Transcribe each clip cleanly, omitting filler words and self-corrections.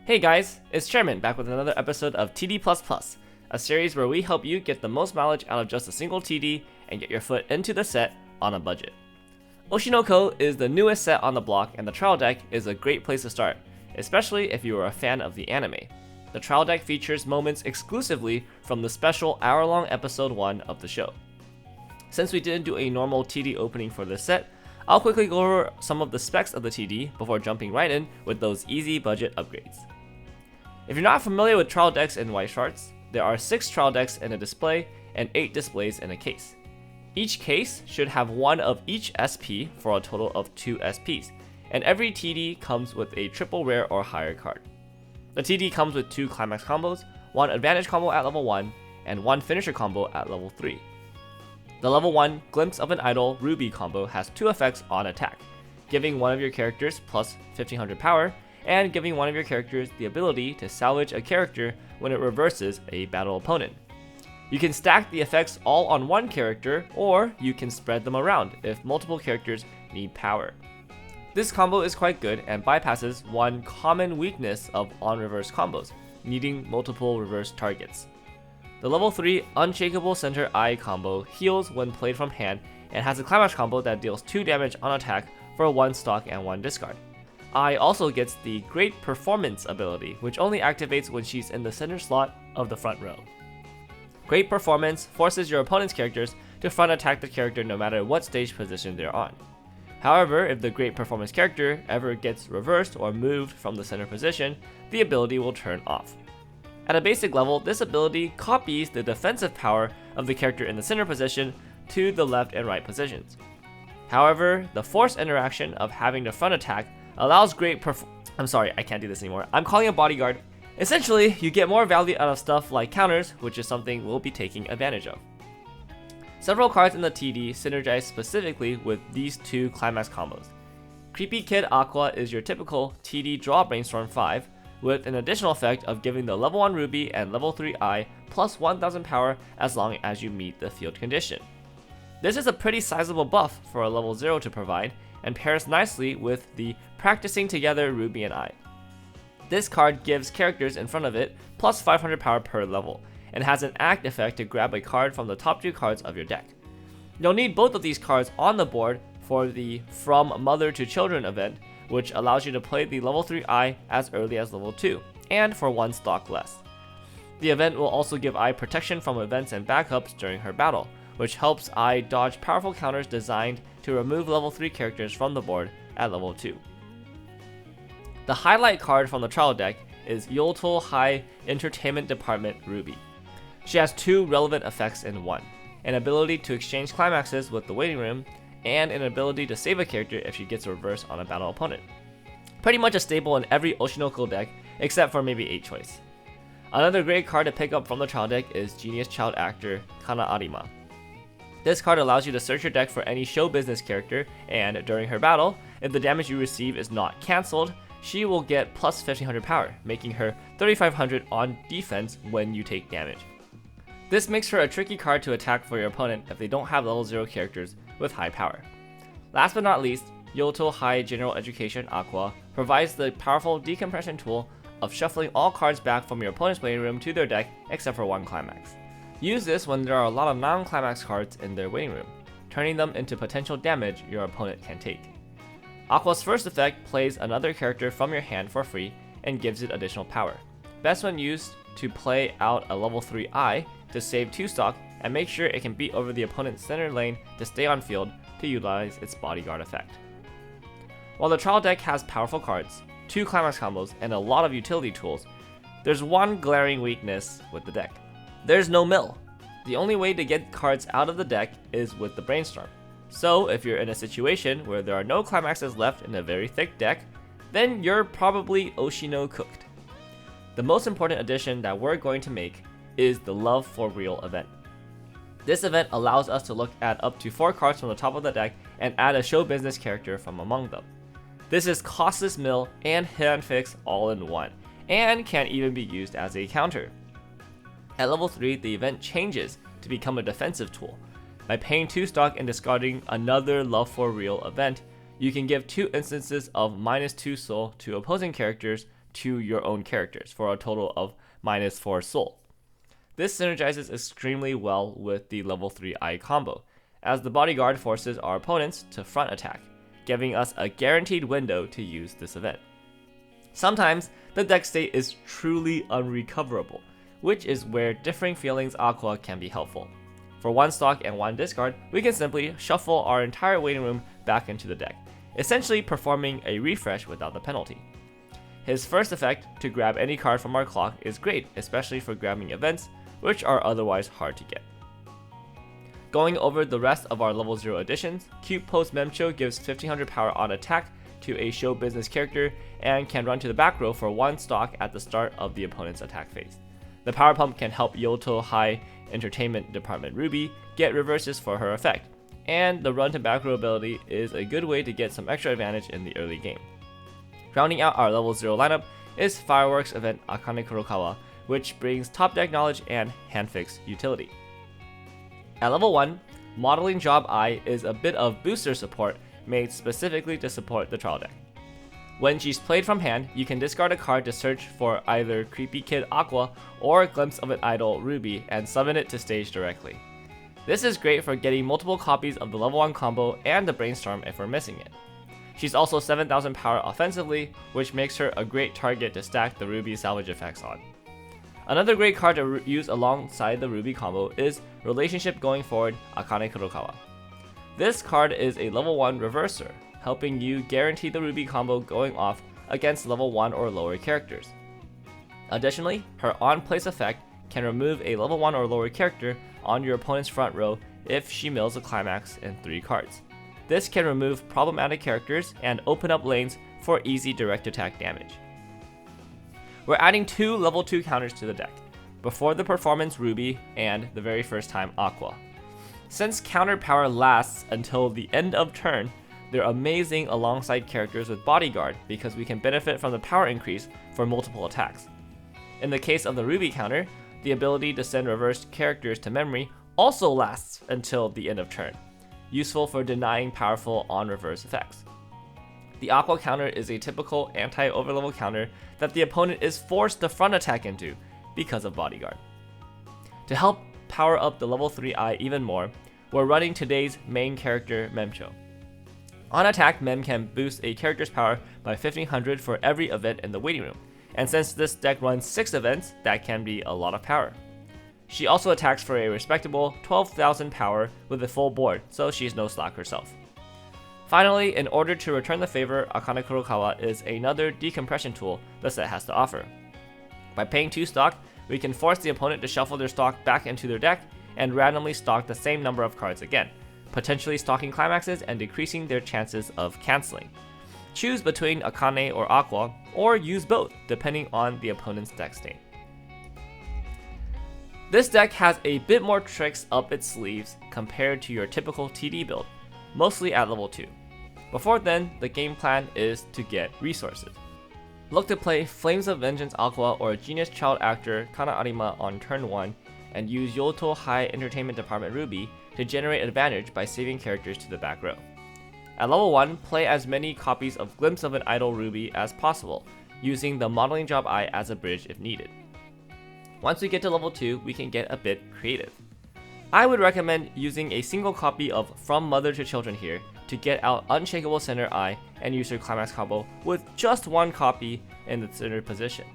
Hey guys, it's Chairman back with another episode of TD++, a series where we help you get the most mileage out of just a single TD and get your foot into the set on a budget. Oshi is the newest set on the block, and the trial deck is a great place to start, especially if you are a fan of the anime. The trial deck features moments exclusively from the special hour-long episode 1 of the show. Since we didn't do a normal TD opening for this set, I'll quickly go over some of the specs of the TD before jumping right in with those easy budget upgrades. If you're not familiar with trial decks in Weiss Schwarz, there are 6 trial decks in a display and 8 displays in a case. Each case should have one of each SP for a total of 2 SPs, and every TD comes with a triple rare or higher card. The TD comes with 2 climax combos, 1 advantage combo at level 1, and 1 finisher combo at level 3. The level 1 Glimpse of an Idol Ruby combo has 2 effects on attack, giving one of your characters plus 1500 power, and giving one of your characters the ability to salvage a character when it reverses a battle opponent. You can stack the effects all on one character, or you can spread them around if multiple characters need power. This combo is quite good and bypasses one common weakness of on-reverse combos, needing multiple reverse targets. The level 3 Unshakable Center Eye combo heals when played from hand and has a climax combo that deals 2 damage on attack for 1 stock and 1 discard. Eye also gets the Great Performance ability, which only activates when she's in the center slot of the front row. Great Performance forces your opponent's characters to front attack the character no matter what stage position they're on. However, if the Great Performance character ever gets reversed or moved from the center position, the ability will turn off. At a basic level, this ability copies the defensive power of the character in the center position to the left and right positions. However, the force interaction of having the front attack allows I'm sorry, I can't do this anymore. I'm calling a bodyguard. Essentially, you get more value out of stuff like counters, which is something we'll be taking advantage of. Several cards in the TD synergize specifically with these 2 climax combos. Creepy Kid Aqua is your typical TD Draw Brainstorm 5, with an additional effect of giving the level 1 Ruby and level 3 Eye plus 1000 power as long as you meet the field condition. This is a pretty sizable buff for a level 0 to provide, and pairs nicely with the Practicing Together Ruby and Eye. This card gives characters in front of it plus 500 power per level, and has an act effect to grab a card from the top 2 cards of your deck. You'll need both of these cards on the board for the From Mother to Children event, which allows you to play the level 3 Eye as early as level 2, and for 1 stock less. The event will also give Eye protection from events and backups during her battle, which helps Eye dodge powerful counters designed to remove level 3 characters from the board at level 2. The highlight card from the trial deck is Yoltul High Entertainment Department Ruby. She has 2 relevant effects in one, an ability to exchange climaxes with the waiting room, and an ability to save a character if she gets a reverse on a battle opponent. Pretty much a staple in every Oshi deck, except for maybe 8 choice. Another great card to pick up from the trial deck is Genius Child Actor Kana Arima. This card allows you to search your deck for any show business character, and during her battle, if the damage you receive is not cancelled, she will get plus 1500 power, making her 3500 on defense when you take damage. This makes her a tricky card to attack for your opponent if they don't have level 0 characters with high power. Last but not least, Yoltul High General Education Aqua provides the powerful decompression tool of shuffling all cards back from your opponent's waiting room to their deck except for 1 climax. Use this when there are a lot of non-climax cards in their waiting room, turning them into potential damage your opponent can take. Aqua's first effect plays another character from your hand for free and gives it additional power. Best when used to play out a level 3 Eye to save 2 stock and make sure it can beat over the opponent's center lane to stay on field to utilize its bodyguard effect. While the trial deck has powerful cards, 2 climax combos, and a lot of utility tools, there's one glaring weakness with the deck. There's no mill. The only way to get cards out of the deck is with the brainstorm. So if you're in a situation where there are no climaxes left in a very thick deck, then you're probably Oshi cooked. The most important addition that we're going to make is the Love for Real event. This event allows us to look at up to 4 cards from the top of the deck and add a show business character from among them. This is costless mill and hand fix all in one, and can even be used as a counter. At level 3, the event changes to become a defensive tool. By paying 2 stock and discarding another Love for Real event, you can give 2 instances of -2 soul to opposing characters to your own characters for a total of -4 soul. This synergizes extremely well with the level 3 eye combo, as the bodyguard forces our opponents to front attack, giving us a guaranteed window to use this event. Sometimes, the deck state is truly unrecoverable, which is where differing feelings Aqua can be helpful. For 1 stock and 1 discard, we can simply shuffle our entire waiting room back into the deck, essentially performing a refresh without the penalty. His first effect, to grab any card from our clock, is great, especially for grabbing events, which are otherwise hard to get. Going over the rest of our level 0 additions, Cute Post Memcho gives 1500 power on attack to a show business character and can run to the back row for 1 stock at the start of the opponent's attack phase. The power pump can help Yoto High Entertainment Department Ruby get reverses for her effect, and the run to back row ability is a good way to get some extra advantage in the early game. Rounding out our level 0 lineup is Fireworks event Akane Kurokawa, which brings top deck knowledge and handfix utility. At level 1, Modeling Job Eye is a bit of booster support made specifically to support the trial deck. When she's played from hand, you can discard a card to search for either Creepy Kid Aqua or Glimpse of an Idol Ruby and summon it to stage directly. This is great for getting multiple copies of the level 1 combo and the Brainstorm if we're missing it. She's also 7000 power offensively, which makes her a great target to stack the Ruby salvage effects on. Another great card to use alongside the Ruby combo is Relationship Going Forward Akane Kurokawa. This card is a level 1 reverser, helping you guarantee the Ruby combo going off against level 1 or lower characters. Additionally, her on-place effect can remove a level 1 or lower character on your opponent's front row if she mills a climax in 3 cards. This can remove problematic characters and open up lanes for easy direct attack damage. We're adding 2 level 2 counters to the deck, Before the Performance Ruby and the very first time Aqua. Since counter power lasts until the end of turn, they're amazing alongside characters with Bodyguard because we can benefit from the power increase for multiple attacks. In the case of the Ruby counter, the ability to send reversed characters to memory also lasts until the end of turn, useful for denying powerful on-reverse effects. The Aqua counter is a typical anti-overlevel counter that the opponent is forced to front attack into because of Bodyguard. To help power up the level 3 eye even more, we're running today's main character, Memcho. On attack, Mem can boost a character's power by 1500 for every event in the waiting room, and since this deck runs 6 events, that can be a lot of power. She also attacks for a respectable 12,000 power with a full board, so she's no slack herself. Finally, in order to return the favor, Akane Kurokawa is another decompression tool the set has to offer. By paying 2 stock, we can force the opponent to shuffle their stock back into their deck and randomly stock the same number of cards again, potentially stocking climaxes and decreasing their chances of canceling. Choose between Akane or Aqua, or use both, depending on the opponent's deck state. This deck has a bit more tricks up its sleeves compared to your typical TD build, mostly at level 2. Before then, the game plan is to get resources. Look to play Flames of Vengeance Aqua or Genius Child Actor Kana Arima on turn 1, and use Yoto High Entertainment Department Ruby to generate advantage by saving characters to the back row. At level 1, play as many copies of Glimpse of an Idol Ruby as possible, using the Modeling Job Eye as a bridge if needed. Once we get to level 2, we can get a bit creative. I would recommend using a single copy of From Mother to Children here to get out Unshakable Center Eye and use your Climax combo with just 1 copy in the center position.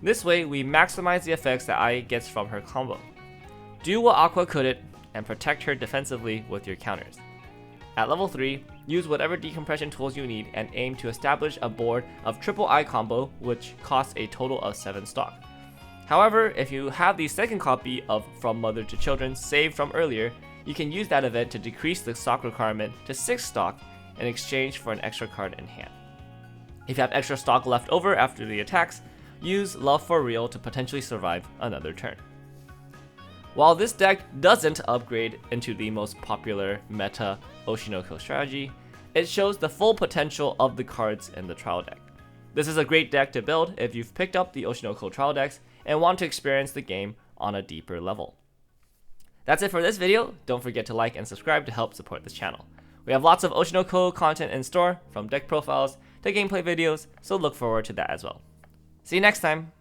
This way, we maximize the effects that Eye gets from her combo. Do what Aqua couldn't and protect her defensively with your counters. At level 3, use whatever decompression tools you need and aim to establish a board of triple eye combo, which costs a total of 7 stock. However, if you have the second copy of From Mother to Children saved from earlier, you can use that event to decrease the stock requirement to 6 stock in exchange for an extra card in hand. If you have extra stock left over after the attacks, use Love for Real to potentially survive another turn. While this deck doesn't upgrade into the most popular meta Oshinoko strategy, it shows the full potential of the cards in the trial deck. This is a great deck to build if you've picked up the Oshinoko trial decks and want to experience the game on a deeper level. That's it for this video. Don't forget to like and subscribe to help support this channel. We have lots of Oshinoko content in store, from deck profiles to gameplay videos, so look forward to that as well. See you next time!